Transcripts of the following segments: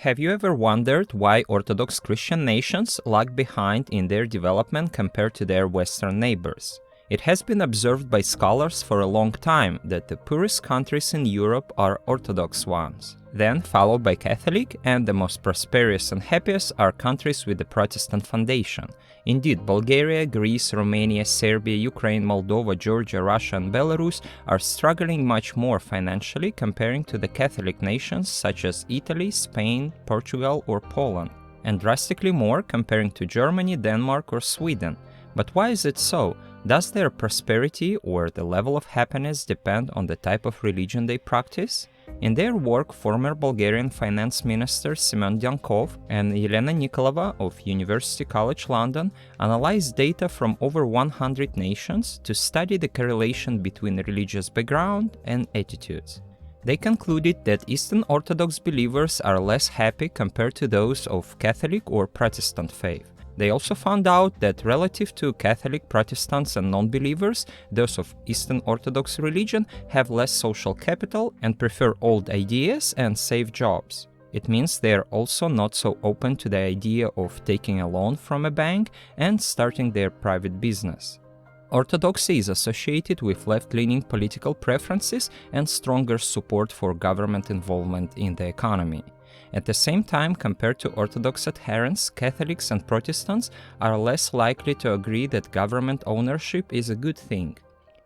Have you ever wondered why Orthodox Christian nations lag behind in their development compared to their Western neighbors? It has been observed by scholars for a long time that the poorest countries in Europe are Orthodox ones. Then, followed by Catholic, and the most prosperous and happiest are countries with the Protestant foundation. Indeed, Bulgaria, Greece, Romania, Serbia, Ukraine, Moldova, Georgia, Russia and Belarus are struggling much more financially comparing to the Catholic nations such as Italy, Spain, Portugal or Poland, and drastically more comparing to Germany, Denmark or Sweden. But why is it so? Does their prosperity or the level of happiness depend on the type of religion they practice? In their work, former Bulgarian finance minister Simeon Djankov and Elena Nikolova of University College London analyzed data from over 100 nations to study the correlation between religious background and attitudes. They concluded that Eastern Orthodox believers are less happy compared to those of Catholic or Protestant faith. They also found out that relative to Catholic, Protestants and non-believers, those of Eastern Orthodox religion have less social capital and prefer old ideas and safe jobs. It means they are also not so open to the idea of taking a loan from a bank and starting their private business. Orthodoxy is associated with left-leaning political preferences and stronger support for government involvement in the economy. At the same time, compared to Orthodox adherents, Catholics and Protestants are less likely to agree that government ownership is a good thing.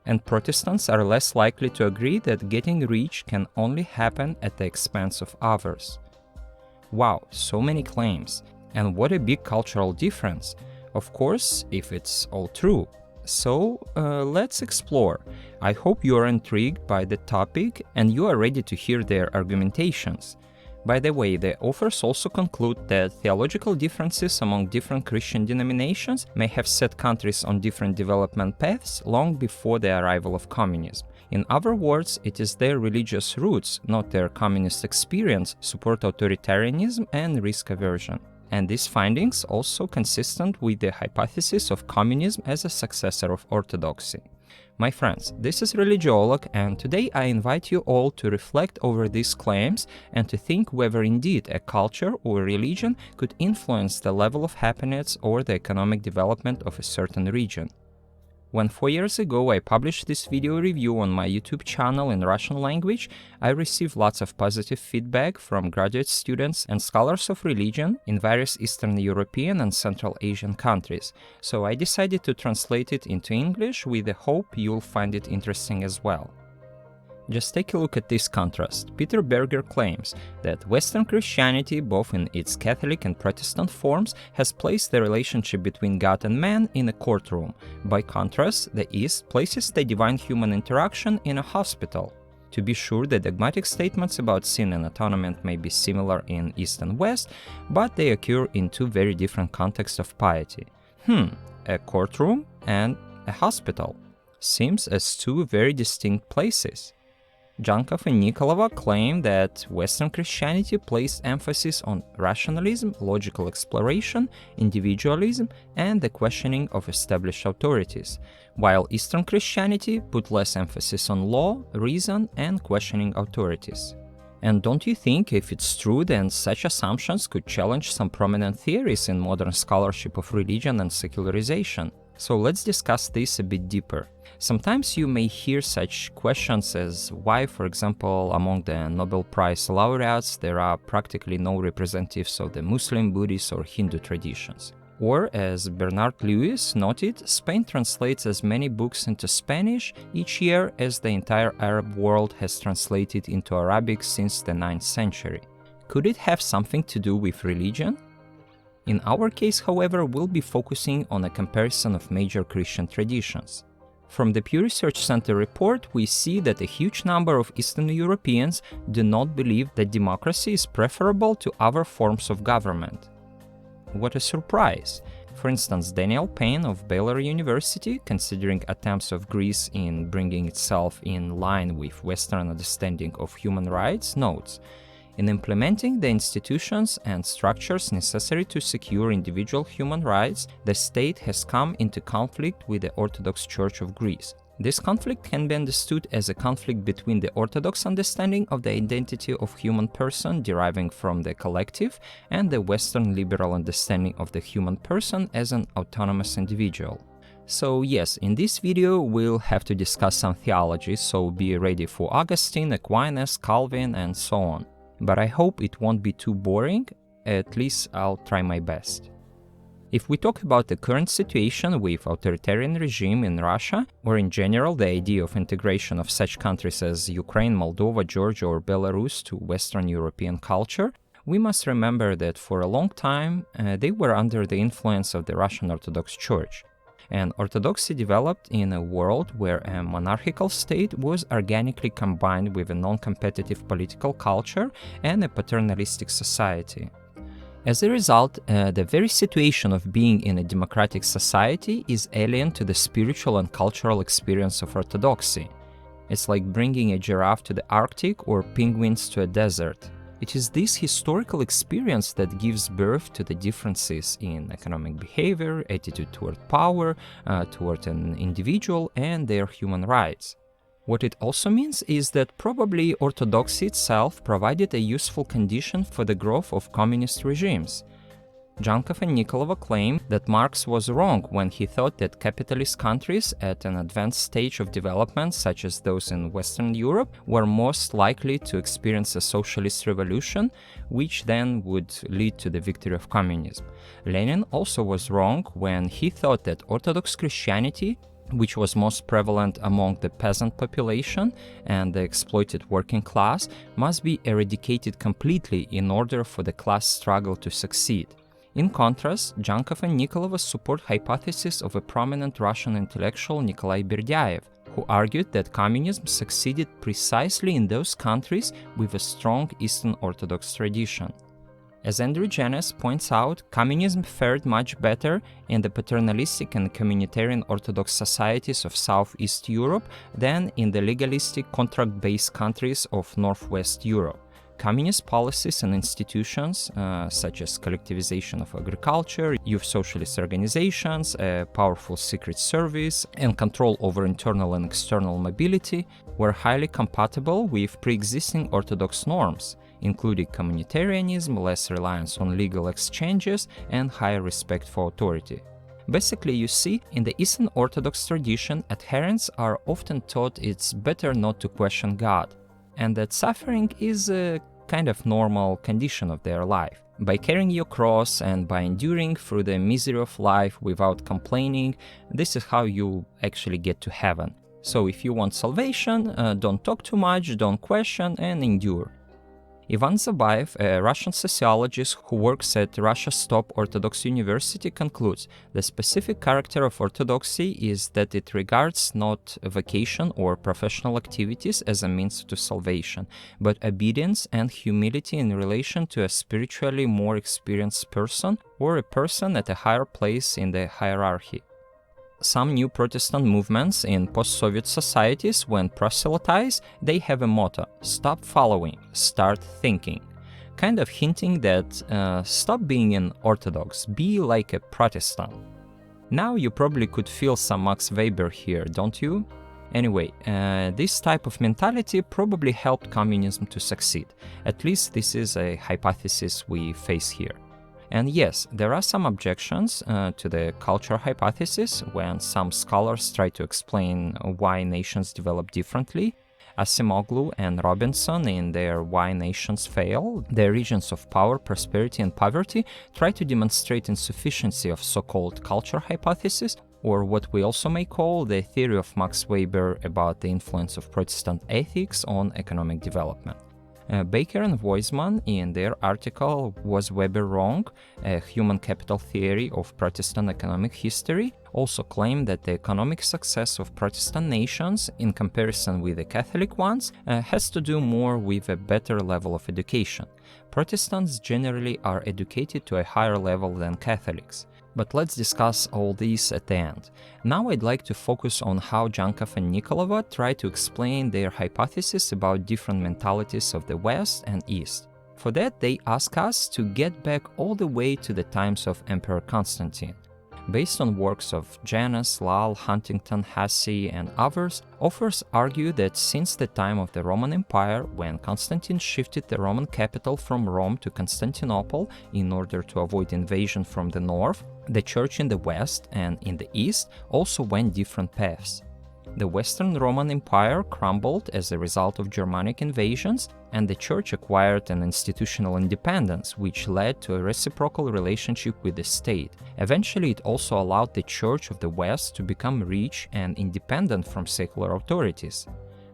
And Protestants are less likely to agree that getting rich can only happen at the expense of others. Wow, so many claims. And what a big cultural difference. Of course, if it's all true. So, let's explore. I hope you are intrigued by the topic and you are ready to hear their argumentations. By the way, the authors also conclude that theological differences among different Christian denominations may have set countries on different development paths long before the arrival of communism. In other words, it is their religious roots, not their communist experience, support authoritarianism and risk aversion. And these findings also consistent with the hypothesis of communism as a successor of Orthodoxy. My friends, this is Religiolog, and today I invite you all to reflect over these claims and to think whether indeed a culture or religion could influence the level of happiness or the economic development of a certain region. When 4 years ago I published this video review on my YouTube channel in Russian language, I received lots of positive feedback from graduate students and scholars of religion in various Eastern European and Central Asian countries, so I decided to translate it into English with the hope you'll find it interesting as well. Just take a look at this contrast. Peter Berger claims that Western Christianity, both in its Catholic and Protestant forms, has placed the relationship between God and man in a courtroom. By contrast, the East places the divine human interaction in a hospital. To be sure, the dogmatic statements about sin and atonement may be similar in East and West, but they occur in two very different contexts of piety. A courtroom and a hospital. Seems as two very distinct places. Djankov and Nikolova claim that Western Christianity placed emphasis on rationalism, logical exploration, individualism, and the questioning of established authorities, while Eastern Christianity put less emphasis on law, reason, and questioning authorities. And don't you think, if it's true, then such assumptions could challenge some prominent theories in modern scholarship of religion and secularization? So let's discuss this a bit deeper. Sometimes you may hear such questions as why, for example, among the Nobel Prize laureates there are practically no representatives of the Muslim, Buddhist or Hindu traditions. Or, as Bernard Lewis noted, Spain translates as many books into Spanish each year as the entire Arab world has translated into Arabic since the 9th century. Could it have something to do with religion? In our case, however, we'll be focusing on a comparison of major Christian traditions. From the Pew Research Center report, we see that a huge number of Eastern Europeans do not believe that democracy is preferable to other forms of government. What a surprise! For instance, Daniel Payne of Baylor University, considering attempts of Greece in bringing itself in line with Western understanding of human rights, notes, in implementing the institutions and structures necessary to secure individual human rights, the state has come into conflict with the Orthodox Church of Greece. This conflict can be understood as a conflict between the Orthodox understanding of the identity of human person deriving from the collective and the Western liberal understanding of the human person as an autonomous individual. So yes, in this video we'll have to discuss some theology, so be ready for Augustine, Aquinas, Calvin, and so on. But I hope it won't be too boring, at least I'll try my best. If we talk about the current situation with authoritarian regime in Russia, or in general the idea of integration of such countries as Ukraine, Moldova, Georgia, or Belarus to Western European culture, we must remember that for a long time they were under the influence of the Russian Orthodox Church. And Orthodoxy developed in a world where a monarchical state was organically combined with a non-competitive political culture and a paternalistic society. As a result, the very situation of being in a democratic society is alien to the spiritual and cultural experience of Orthodoxy. It's like bringing a giraffe to the Arctic or penguins to a desert. It is this historical experience that gives birth to the differences in economic behavior, attitude toward power, toward an individual, and their human rights. What it also means is that probably Orthodoxy itself provided a useful condition for the growth of communist regimes. Djankov and Nikolova claim that Marx was wrong when he thought that capitalist countries at an advanced stage of development, such as those in Western Europe, were most likely to experience a socialist revolution, which then would lead to the victory of communism. Lenin also was wrong when he thought that Orthodox Christianity, which was most prevalent among the peasant population and the exploited working class, must be eradicated completely in order for the class struggle to succeed. In contrast, Djankov and Nikolova support hypothesis of a prominent Russian intellectual Nikolai Berdyaev, who argued that communism succeeded precisely in those countries with a strong Eastern Orthodox tradition. As Andrew Janes points out, communism fared much better in the paternalistic and communitarian Orthodox societies of Southeast Europe than in the legalistic contract-based countries of Northwest Europe. Communist policies and institutions, such as collectivization of agriculture, youth socialist organizations, a powerful secret service, and control over internal and external mobility, were highly compatible with pre-existing Orthodox norms, including communitarianism, less reliance on legal exchanges, and higher respect for authority. Basically, you see, in the Eastern Orthodox tradition, adherents are often taught it's better not to question God, and that suffering is a kind of normal condition of their life. By carrying your cross and by enduring through the misery of life without complaining, this is how you actually get to heaven. So if you want salvation, don't talk too much, don't question, and endure. Ivan Zabaev, a Russian sociologist who works at Russia's top Orthodox university, concludes the specific character of Orthodoxy is that it regards not vocation or professional activities as a means to salvation, but obedience and humility in relation to a spiritually more experienced person or a person at a higher place in the hierarchy. Some new Protestant movements in post-Soviet societies, when proselytize, they have a motto: stop following, start thinking, kind of hinting that stop being an Orthodox, be like a Protestant. Now you probably could feel some Max Weber here, don't you? Anyway, this type of mentality probably helped communism to succeed. At least this is a hypothesis we face here. And yes, there are some objections to the culture hypothesis when some scholars try to explain why nations develop differently. Acemoglu and Robinson, in their Why Nations Fail, the Regions of Power, Prosperity and Poverty, try to demonstrate insufficiency of so-called culture hypothesis, or what we also may call the theory of Max Weber about the influence of Protestant ethics on economic development. Baker and Weisman, in their article Was Weber Wrong? A Human Capital Theory of Protestant Economic History, also claim that the economic success of Protestant nations, in comparison with the Catholic ones, has to do more with a better level of education. Protestants generally are educated to a higher level than Catholics. But let's discuss all these at the end. Now I'd like to focus on how Djankov and Nikolova try to explain their hypothesis about different mentalities of the West and East. For that, they ask us to get back all the way to the times of Emperor Constantine. based on works of Janus, Lal, Huntington, Hussey, and others, authors argue that since the time of the Roman Empire, when Constantine shifted the Roman capital from Rome to Constantinople in order to avoid invasion from the north, the Church in the West and in the East also went different paths. The Western Roman Empire crumbled as a result of Germanic invasions, and the Church acquired an institutional independence, which led to a reciprocal relationship with the state. Eventually, it also allowed the Church of the West to become rich and independent from secular authorities.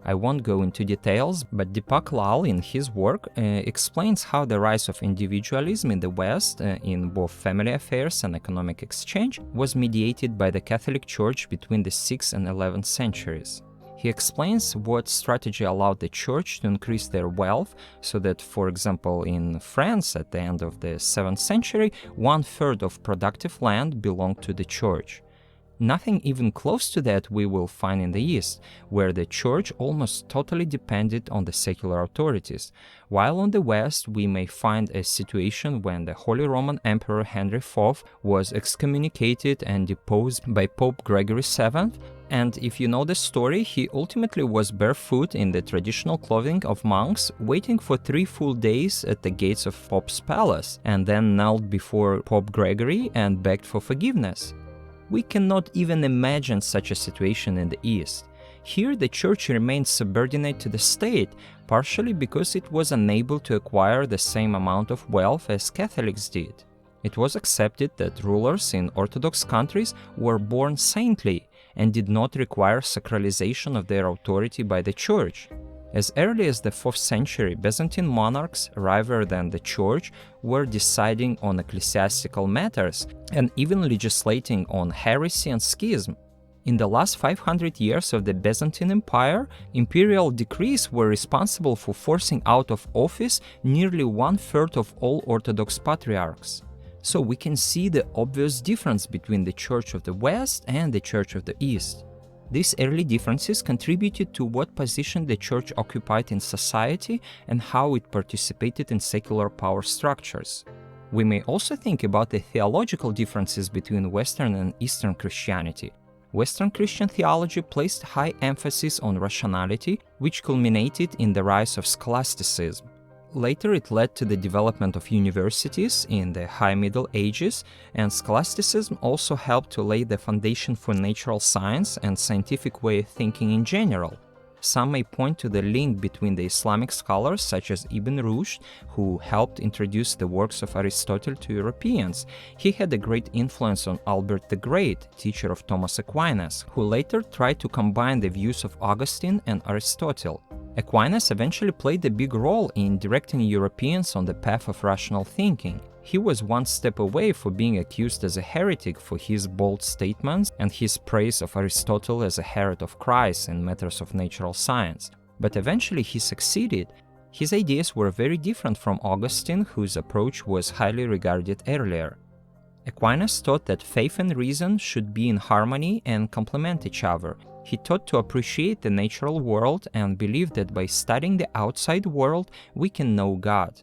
I won't go into details, but Deepak Lal in his work explains how the rise of individualism in the West, in both family affairs and economic exchange, was mediated by the Catholic Church between the 6th and 11th centuries. He explains what strategy allowed the Church to increase their wealth, so that, for example, in France at the end of the 7th century, 1/3 of productive land belonged to the Church. Nothing even close to that we will find in the East, where the Church almost totally depended on the secular authorities, while on the West we may find a situation when the Holy Roman Emperor Henry IV was excommunicated and deposed by Pope Gregory VII, and if you know the story, he ultimately was barefoot in the traditional clothing of monks, waiting for 3 full days at the gates of Pope's palace, and then knelt before Pope Gregory and begged for forgiveness. We cannot even imagine such a situation in the East. Here the Church remained subordinate to the state, partially because it was unable to acquire the same amount of wealth as Catholics did. It was accepted that rulers in Orthodox countries were born saintly and did not require sacralization of their authority by the Church. As early as the 4th century, Byzantine monarchs, rather than the Church, were deciding on ecclesiastical matters and even legislating on heresy and schism. In the last 500 years of the Byzantine Empire, imperial decrees were responsible for forcing out of office nearly 1/3 of all Orthodox patriarchs. So we can see the obvious difference between the Church of the West and the Church of the East. These early differences contributed to what position the Church occupied in society and how it participated in secular power structures. We may also think about the theological differences between Western and Eastern Christianity. Western Christian theology placed high emphasis on rationality, which culminated in the rise of scholasticism. Later it led to the development of universities in the High Middle Ages, and scholasticism also helped to lay the foundation for natural science and scientific way of thinking in general. Some may point to the link between the Islamic scholars such as Ibn Rushd, who helped introduce the works of Aristotle to Europeans. He had a great influence on Albert the Great, teacher of Thomas Aquinas, who later tried to combine the views of Augustine and Aristotle. Aquinas eventually played a big role in directing Europeans on the path of rational thinking. He was one step away from being accused as a heretic for his bold statements and his praise of Aristotle as a herod of Christ in matters of natural science. But eventually he succeeded. His ideas were very different from Augustine, whose approach was highly regarded earlier. Aquinas taught that faith and reason should be in harmony and complement each other. He taught to appreciate the natural world and believed that by studying the outside world, we can know God.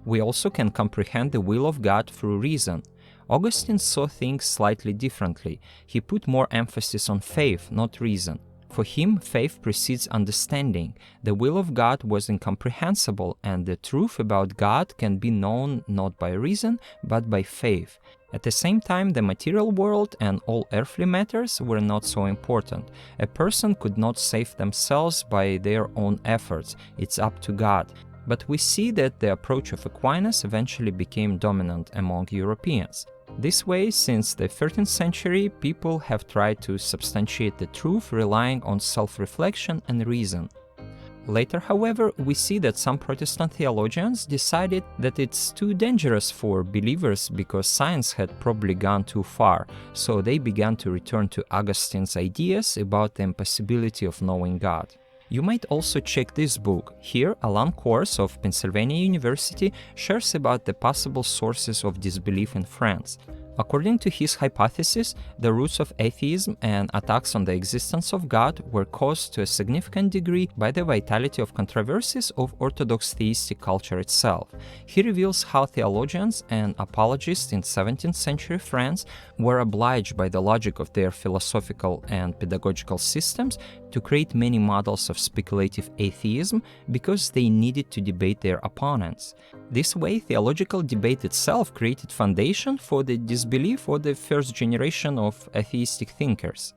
We also can comprehend the will of God through reason. Augustine saw things slightly differently. He put more emphasis on faith, not reason. For him, faith precedes understanding. The will of God was incomprehensible, and the truth about God can be known not by reason, but by faith. At the same time, the material world and all earthly matters were not so important. A person could not save themselves by their own efforts. It's up to God. But we see that the approach of Aquinas eventually became dominant among Europeans. This way, since the 13th century, people have tried to substantiate the truth relying on self-reflection and reason. Later, however, we see that some Protestant theologians decided that it's too dangerous for believers because science had probably gone too far, so they began to return to Augustine's ideas about the impossibility of knowing God. You might also check this book. Here, Alan Kors of Pennsylvania University shares about the possible sources of disbelief in France. According to his hypothesis, the roots of atheism and attacks on the existence of God were caused to a significant degree by the vitality of controversies of Orthodox theistic culture itself. He reveals how theologians and apologists in 17th century France were obliged by the logic of their philosophical and pedagogical systems to create many models of speculative atheism because they needed to debate their opponents. This way, theological debate itself created foundation for the disbelief of the first generation of atheistic thinkers.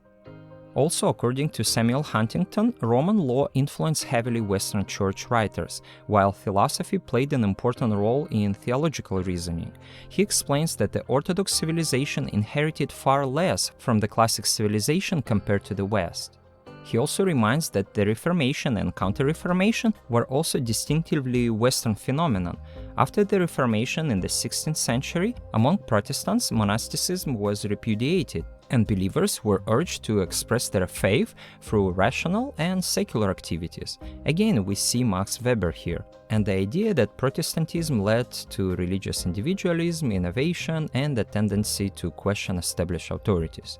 Also, according to Samuel Huntington, Roman law influenced heavily Western Church writers, while philosophy played an important role in theological reasoning. He explains that the Orthodox civilization inherited far less from the classic civilization compared to the West. He also reminds that the Reformation and Counter-Reformation were also distinctively Western phenomenon. After the Reformation in the 16th century, among Protestants, monasticism was repudiated, and believers were urged to express their faith through rational and secular activities. Again, we see Max Weber here, and the idea that Protestantism led to religious individualism, innovation, and the tendency to question established authorities.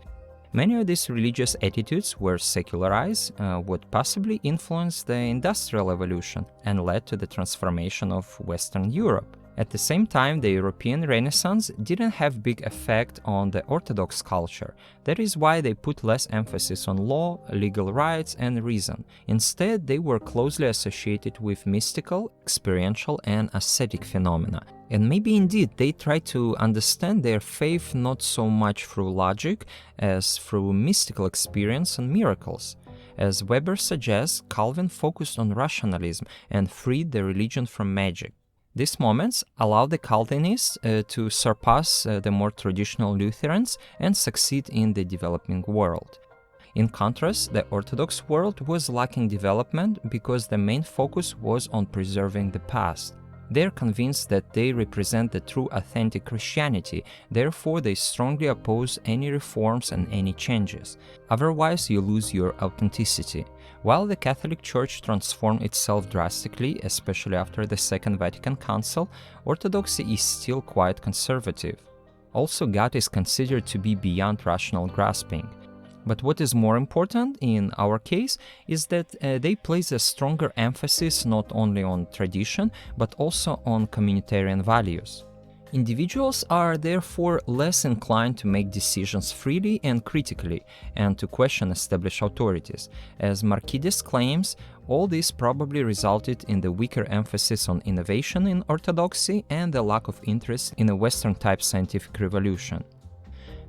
Many of these religious attitudes were secularized, what possibly influenced the industrial evolution and led to the transformation of Western Europe. At the same time, the European Renaissance didn't have big effect on the Orthodox culture. That is why they put less emphasis on law, legal rights, and reason. Instead, they were closely associated with mystical, experiential, and ascetic phenomena. And maybe indeed they tried to understand their faith not so much through logic as through mystical experience and miracles. As Weber suggests, Calvin focused on rationalism and freed the religion from magic. These moments allowed the Calvinists to surpass the more traditional Lutherans and succeed in the developing world. In contrast, the Orthodox world was lacking development because the main focus was on preserving the past. They are convinced that they represent the true authentic Christianity, therefore they strongly oppose any reforms and any changes. Otherwise, you lose your authenticity. While the Catholic Church transformed itself drastically, especially after the Second Vatican Council, Orthodoxy is still quite conservative. Also, God is considered to be beyond rational grasping. But what is more important in our case is that they place a stronger emphasis not only on tradition, but also on communitarian values. Individuals are therefore less inclined to make decisions freely and critically, and to question established authorities. As Markides claims, all this probably resulted in the weaker emphasis on innovation in Orthodoxy and the lack of interest in a Western-type scientific revolution.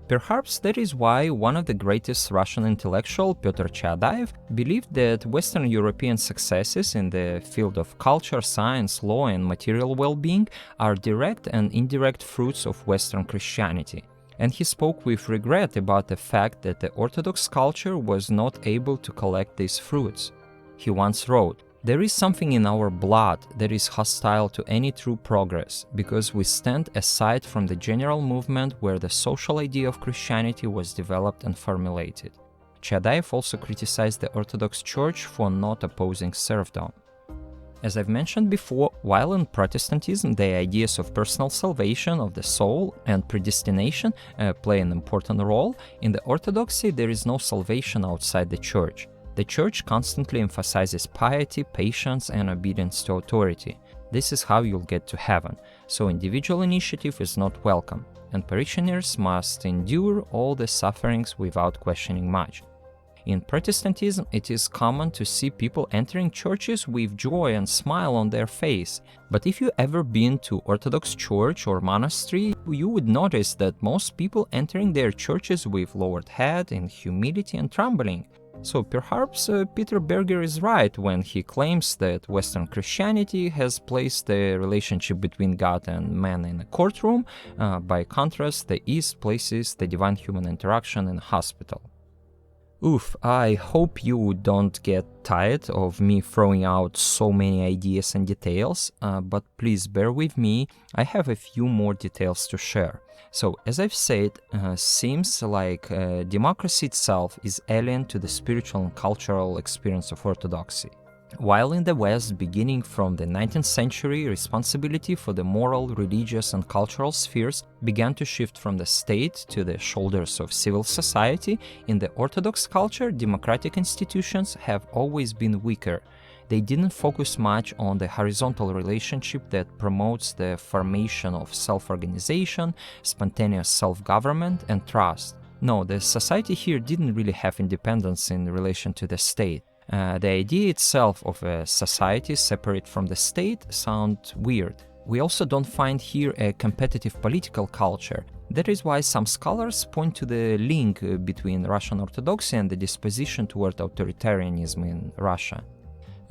Perhaps that is why one of the greatest Russian intellectuals, Pyotr Chadaev, believed that Western European successes in the field of culture, science, law, and material well-being are direct and indirect fruits of Western Christianity. And he spoke with regret about the fact that the Orthodox culture was not able to collect these fruits. He once wrote, "There is something in our blood that is hostile to any true progress, because we stand aside from the general movement where the social idea of Christianity was developed and formulated." Chadaev also criticized the Orthodox Church for not opposing serfdom. As I've mentioned before, while in Protestantism the ideas of personal salvation of the soul and predestination play an important role, in the Orthodoxy there is no salvation outside the Church. The Church constantly emphasizes piety, patience, and obedience to authority. This is how you'll get to heaven, so individual initiative is not welcome, and parishioners must endure all the sufferings without questioning much. In Protestantism, it is common to see people entering churches with joy and smile on their face. But if you ever been to Orthodox church or monastery, you would notice that most people entering their churches with lowered head, in humility and trembling. So perhaps Peter Berger is right when he claims that Western Christianity has placed the relationship between God and man in a courtroom. By contrast, the East places the divine human interaction in a hospital. Oof, I hope you don't get tired of me throwing out so many ideas and details, but please bear with me, I have a few more details to share. So, as I've said, seems like democracy itself is alien to the spiritual and cultural experience of Orthodoxy. While in the West, beginning from the 19th century, responsibility for the moral, religious, and cultural spheres began to shift from the state to the shoulders of civil society, in the Orthodox culture, democratic institutions have always been weaker. They didn't focus much on the horizontal relationship that promotes the formation of self-organization, spontaneous self-government, and trust. No, the society here didn't really have independence in relation to the state. The idea itself of a society separate from the state sounds weird. We also don't find here a competitive political culture. That is why some scholars point to the link between Russian Orthodoxy and the disposition toward authoritarianism in Russia.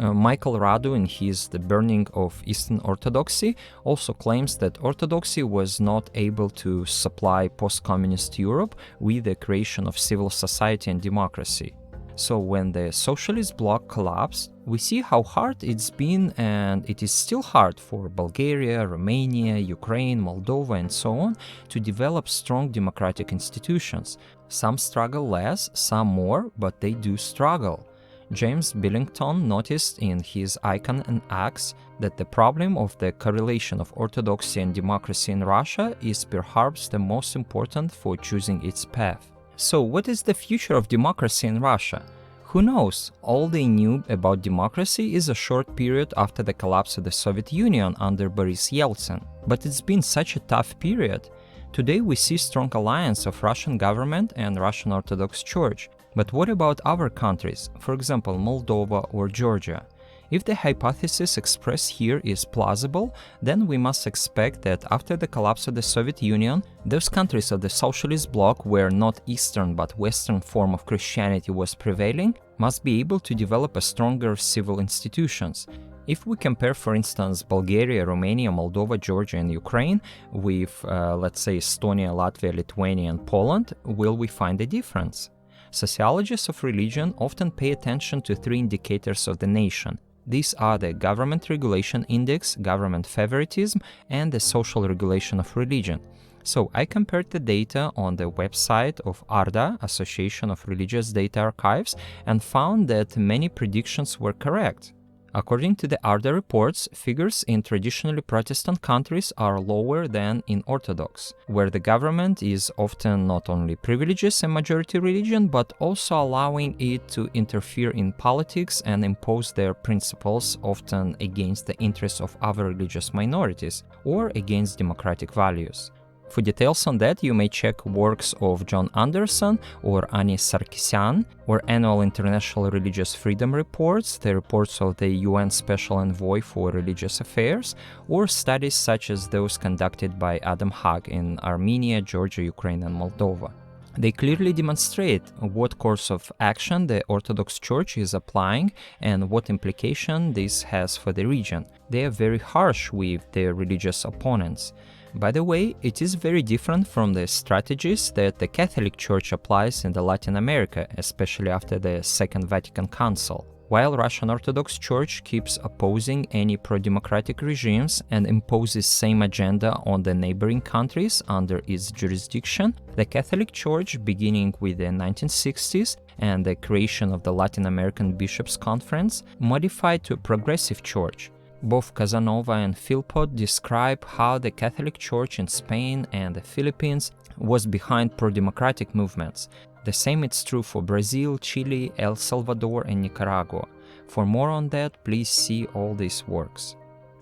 Michael Radu, in his The Burning of Eastern Orthodoxy, also claims that Orthodoxy was not able to supply post-communist Europe with the creation of civil society and democracy. So when the socialist bloc collapsed, we see how hard it's been, and it is still hard for Bulgaria, Romania, Ukraine, Moldova, and so on to develop strong democratic institutions. Some struggle less, some more, but they do struggle. James Billington noticed in his Icon and Acts that the problem of the correlation of orthodoxy and democracy in Russia is perhaps the most important for choosing its path. So what is the future of democracy in Russia? Who knows? All they knew about democracy is a short period after the collapse of the Soviet Union under Boris Yeltsin. But it's been such a tough period. Today we see strong alliance of Russian government and Russian Orthodox Church. But what about other countries, for example Moldova or Georgia? If the hypothesis expressed here is plausible, then we must expect that after the collapse of the Soviet Union, those countries of the socialist bloc where not Eastern but Western form of Christianity was prevailing must be able to develop a stronger civil institutions. If we compare, for instance, Bulgaria, Romania, Moldova, Georgia, and Ukraine with, let's say, Estonia, Latvia, Lithuania, and Poland, will we find a difference? Sociologists of religion often pay attention to three indicators of the nation. These are the Government Regulation Index, Government Favoritism, and the Social Regulation of Religion. So I compared the data on the website of ARDA, Association of Religious Data Archives, and found that many predictions were correct. According to the ARDA reports, figures in traditionally Protestant countries are lower than in Orthodox, where the government is often not only privileges a majority religion, but also allowing it to interfere in politics and impose their principles, often against the interests of other religious minorities or against democratic values. For details on that, you may check works of John Anderson or Ani Sarkisyan, or annual International Religious Freedom Reports, the reports of the UN Special Envoy for Religious Affairs, or studies such as those conducted by Adam Hag in Armenia, Georgia, Ukraine, and Moldova. They clearly demonstrate what course of action the Orthodox Church is applying and what implication this has for the region. They are very harsh with their religious opponents. By the way, it is very different from the strategies that the Catholic Church applies in Latin America, especially after the Second Vatican Council. While Russian Orthodox Church keeps opposing any pro-democratic regimes and imposes same agenda on the neighboring countries under its jurisdiction, the Catholic Church, beginning with the 1960s and the creation of the Latin American Bishops' Conference, modified to a progressive church. Both Casanova and Philpott describe how the Catholic Church in Spain and the Philippines was behind pro-democratic movements. The same is true for Brazil, Chile, El Salvador, and Nicaragua. For more on that, please see all these works.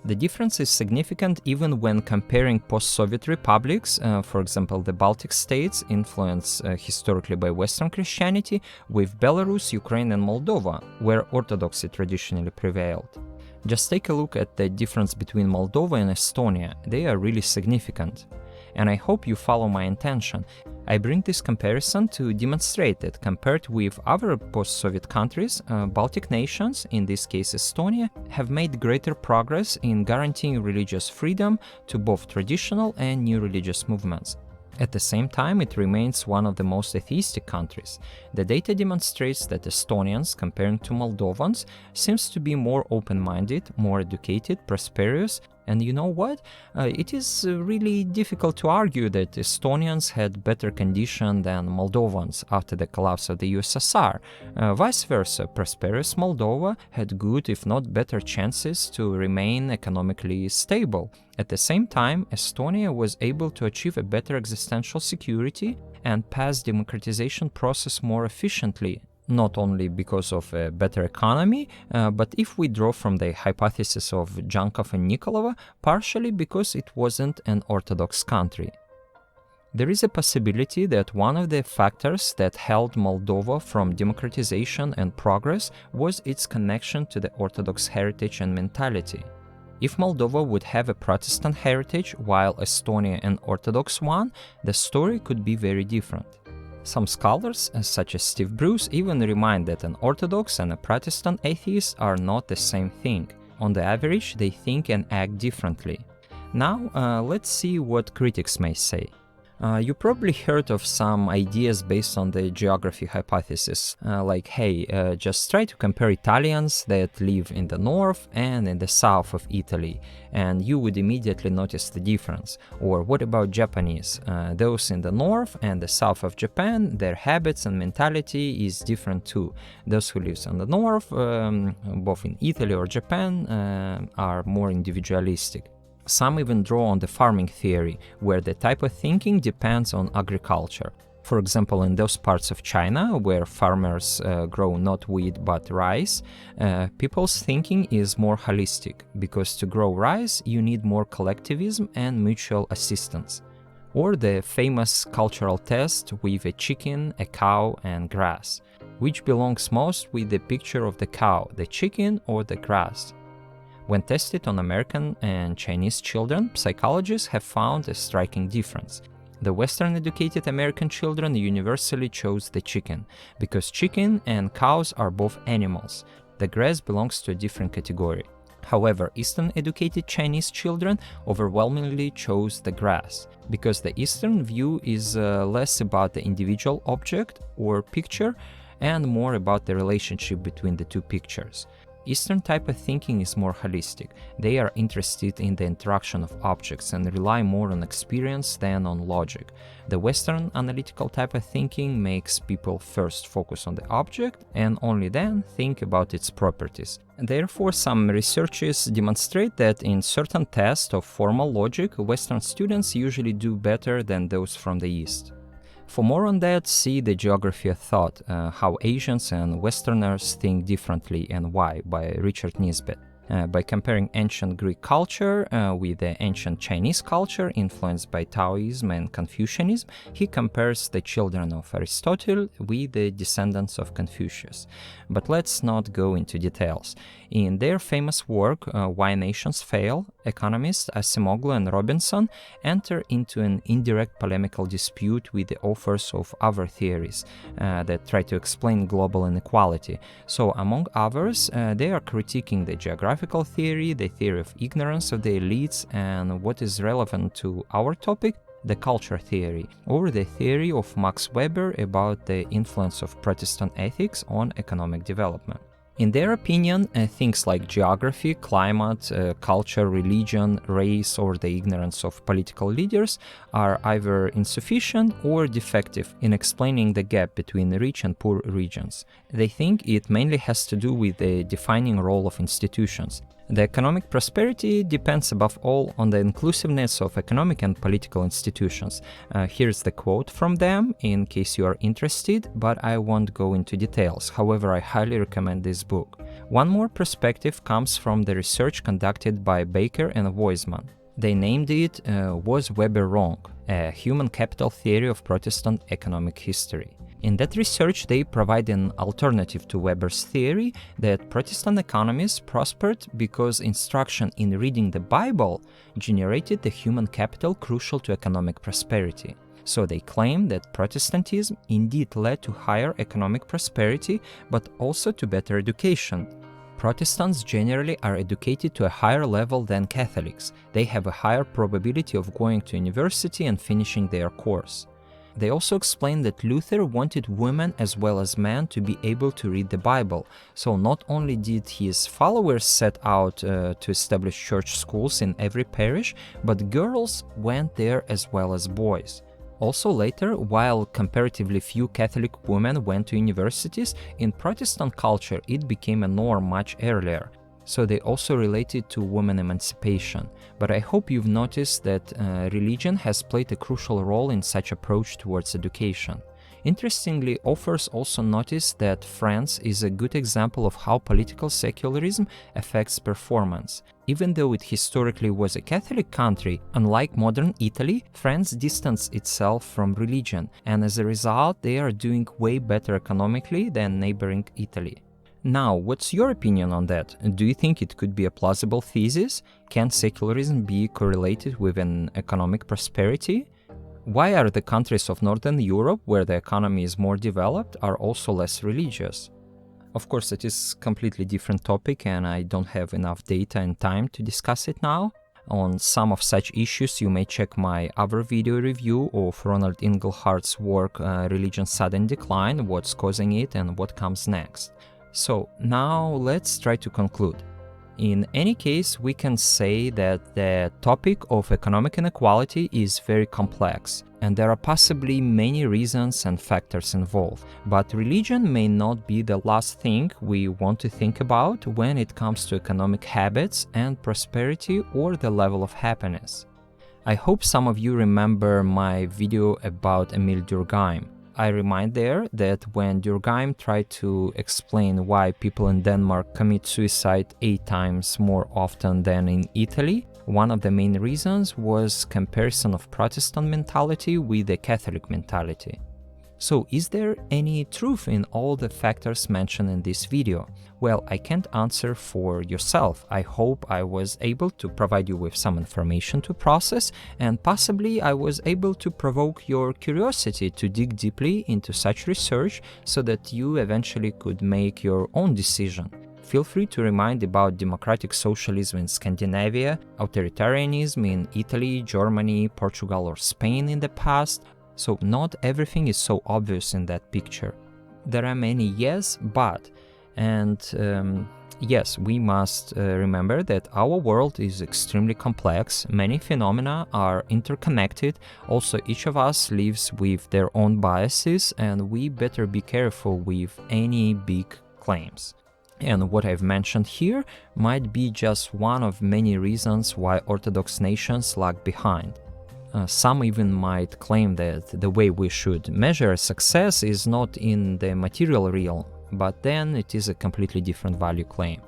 The difference is significant even when comparing post-Soviet republics, for example the Baltic states, influenced historically by Western Christianity, with Belarus, Ukraine, and Moldova, where Orthodoxy traditionally prevailed. Just take a look at the difference between Moldova and Estonia. They are really significant. And I hope you follow my intention. I bring this comparison to demonstrate that compared with other post-Soviet countries, Baltic nations, in this case Estonia, have made greater progress in guaranteeing religious freedom to both traditional and new religious movements. At the same time, it remains one of the most atheistic countries. The data demonstrates that Estonians, comparing to Moldovans, seems to be more open-minded, more educated, prosperous, And you know what? It is really difficult to argue that Estonians had better condition than Moldovans after the collapse of the USSR. Vice versa, prosperous Moldova had good, if not better, chances to remain economically stable. At the same time, Estonia was able to achieve a better existential security and pass democratization process more efficiently, not only because of a better economy, but if we draw from the hypothesis of Djankov and Nikolova, partially because it wasn't an Orthodox country. There is a possibility that one of the factors that held Moldova from democratization and progress was its connection to the Orthodox heritage and mentality. If Moldova would have a Protestant heritage while Estonia an Orthodox one, the story could be very different. Some scholars, such as Steve Bruce, even remind that an Orthodox and a Protestant atheist are not the same thing. On the average, they think and act differently. Now, let's see what critics may say. You probably heard of some ideas based on the geography hypothesis, like, hey, just try to compare Italians that live in the north and in the south of Italy, and you would immediately notice the difference. Or what about Japanese? Those in the north and the south of Japan, their habits and mentality is different too. Those who live in the north, both in Italy or Japan, are more individualistic. Some even draw on the farming theory, where the type of thinking depends on agriculture. For example, in those parts of China where farmers grow not wheat but rice, people's thinking is more holistic, because to grow rice you need more collectivism and mutual assistance. Or the famous cultural test with a chicken, a cow and grass. Which belongs most with the picture of the cow, the chicken or the grass? When tested on American and Chinese children, psychologists have found a striking difference. The Western-educated American children universally chose the chicken, because chicken and cows are both animals. The grass belongs to a different category. However, Eastern-educated Chinese children overwhelmingly chose the grass, because the Eastern view is less about the individual object or picture and more about the relationship between the two pictures. Eastern type of thinking is more holistic. They are interested in the interaction of objects and rely more on experience than on logic. The Western analytical type of thinking makes people first focus on the object and only then think about its properties. Therefore, some researchers demonstrate that in certain tests of formal logic, Western students usually do better than those from the East. For more on that, see The Geography of Thought, How Asians and Westerners Think Differently and Why, by Richard Nisbet. By comparing ancient Greek culture with the ancient Chinese culture influenced by Taoism and Confucianism, he compares the children of Aristotle with the descendants of Confucius. But let's not go into details. In their famous work, Why Nations Fail, economists Acemoglu and Robinson enter into an indirect polemical dispute with the authors of other theories that try to explain global inequality. So, among others, they are critiquing the geographical theory, the theory of ignorance of the elites, and what is relevant to our topic, the culture theory, or the theory of Max Weber about the influence of Protestant ethics on economic development. In their opinion, things like geography, climate, culture, religion, race, or the ignorance of political leaders are either insufficient or defective in explaining the gap between rich and poor regions. They think it mainly has to do with the defining role of institutions. The economic prosperity depends above all on the inclusiveness of economic and political institutions. Here's the quote from them, in case you are interested, but I won't go into details. However, I highly recommend this book. One more perspective comes from the research conducted by Baker and Weisman. They named it Was Weber Wrong? A Human Capital Theory of Protestant Economic History. In that research, they provide an alternative to Weber's theory that Protestant economies prospered because instruction in reading the Bible generated the human capital crucial to economic prosperity. So they claim that Protestantism indeed led to higher economic prosperity, but also to better education. Protestants generally are educated to a higher level than Catholics. They have a higher probability of going to university and finishing their course. They also explained that Luther wanted women as well as men to be able to read the Bible. So not only did his followers set out to establish church schools in every parish, but girls went there as well as boys. Also later, while comparatively few Catholic women went to universities, in Protestant culture it became a norm much earlier. So they also related to women emancipation. But I hope you've noticed that religion has played a crucial role in such approach towards education. Interestingly, authors also noticed that France is a good example of how political secularism affects performance. Even though it historically was a Catholic country, unlike modern Italy, France distanced itself from religion, and as a result, they are doing way better economically than neighboring Italy. Now, what's your opinion on that? Do you think it could be a plausible thesis? Can secularism be correlated with an economic prosperity? Why are the countries of Northern Europe, where the economy is more developed, are also less religious? Of course, it is a completely different topic and I don't have enough data and time to discuss it now. On some of such issues, you may check my other video review of Ronald Inglehart's work Religion's Sudden Decline, What's Causing It and What Comes Next. So now let's try to conclude. In any case, we can say that the topic of economic inequality is very complex, and there are possibly many reasons and factors involved. But religion may not be the last thing we want to think about when it comes to economic habits and prosperity or the level of happiness. I hope some of you remember my video about Emil Durkheim. I remind there that when Durkheim tried to explain why people in Denmark commit suicide 8 times more often than in Italy, one of the main reasons was comparison of Protestant mentality with the Catholic mentality. So, is there any truth in all the factors mentioned in this video? Well, I can't answer for yourself. I hope I was able to provide you with some information to process, and possibly I was able to provoke your curiosity to dig deeply into such research so that you eventually could make your own decision. Feel free to remind about democratic socialism in Scandinavia, authoritarianism in Italy, Germany, Portugal or Spain in the past. So not everything is so obvious in that picture. There are many yes, but, and yes, we must remember that our world is extremely complex, many phenomena are interconnected, also each of us lives with their own biases and we better be careful with any big claims. And what I've mentioned here might be just one of many reasons why Orthodox nations lag behind. Some even might claim that the way we should measure success is not in the material realm, but then it is a completely different value claim.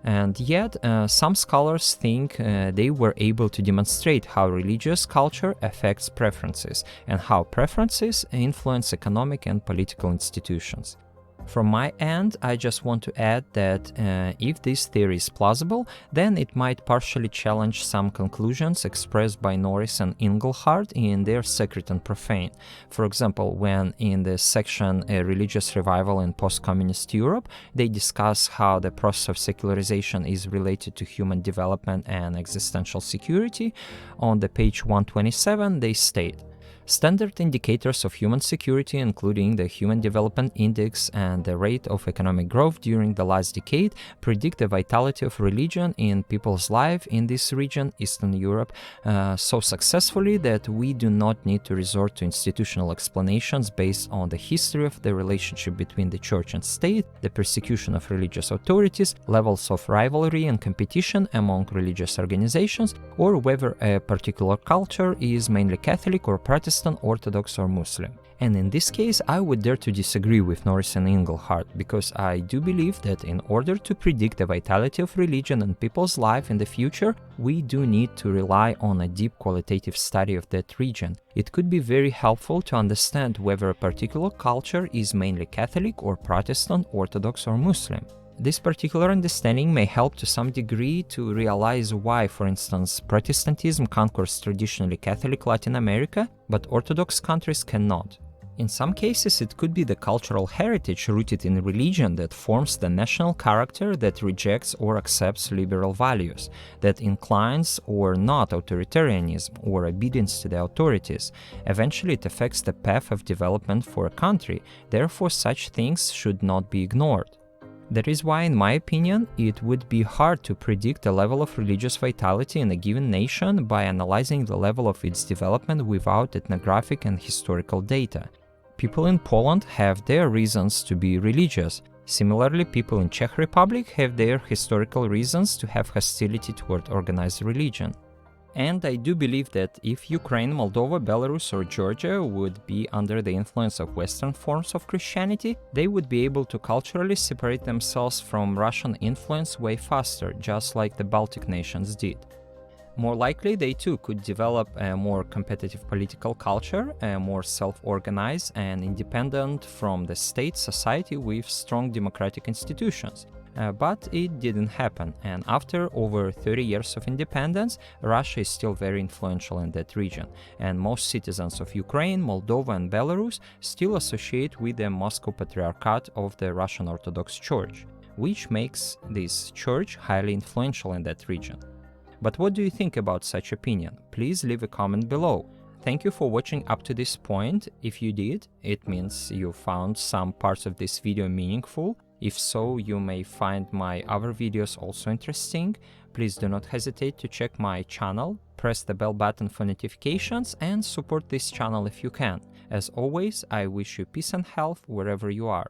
And yet, some scholars think they were able to demonstrate how religious culture affects preferences and how preferences influence economic and political institutions. From my end, I just want to add that if this theory is plausible, then it might partially challenge some conclusions expressed by Norris and Inglehart in their Sacred and Profane. For example, when in the section A Religious Revival in Post-Communist Europe, they discuss how the process of secularization is related to human development and existential security, on the page 127 they state, standard indicators of human security, including the Human Development Index and the rate of economic growth during the last decade, predict the vitality of religion in people's life in this region, Eastern Europe, so successfully that we do not need to resort to institutional explanations based on the history of the relationship between the church and state, the persecution of religious authorities, levels of rivalry and competition among religious organizations, or whether a particular culture is mainly Catholic or Protestant, Orthodox or Muslim. And in this case, I would dare to disagree with Norris and Inglehart, because I do believe that in order to predict the vitality of religion in people's life in the future, we do need to rely on a deep qualitative study of that region. It could be very helpful to understand whether a particular culture is mainly Catholic or Protestant, Orthodox or Muslim. This particular understanding may help to some degree to realize why, for instance, Protestantism conquers traditionally Catholic Latin America, but Orthodox countries cannot. In some cases, it could be the cultural heritage rooted in religion that forms the national character that rejects or accepts liberal values, that inclines or not authoritarianism or obedience to the authorities. Eventually, it affects the path of development for a country, therefore such things should not be ignored. That is why, in my opinion, it would be hard to predict the level of religious vitality in a given nation by analyzing the level of its development without ethnographic and historical data. People in Poland have their reasons to be religious. Similarly, people in Czech Republic have their historical reasons to have hostility toward organized religion. And I do believe that if Ukraine, Moldova, Belarus or Georgia would be under the influence of Western forms of Christianity, they would be able to culturally separate themselves from Russian influence way faster, just like the Baltic nations did. More likely, they too could develop a more competitive political culture, a more self-organized and independent from the state society with strong democratic institutions. But it didn't happen, and after over 30 years of independence, Russia is still very influential in that region, and most citizens of Ukraine, Moldova and Belarus still associate with the Moscow Patriarchate of the Russian Orthodox Church, which makes this church highly influential in that region. But what do you think about such opinion? Please leave a comment below. Thank you for watching up to this point. If you did, it means you found some parts of this video meaningful. If so, you may find my other videos also interesting. Please do not hesitate to check my channel, press the bell button for notifications, and support this channel if you can. As always, I wish you peace and health wherever you are.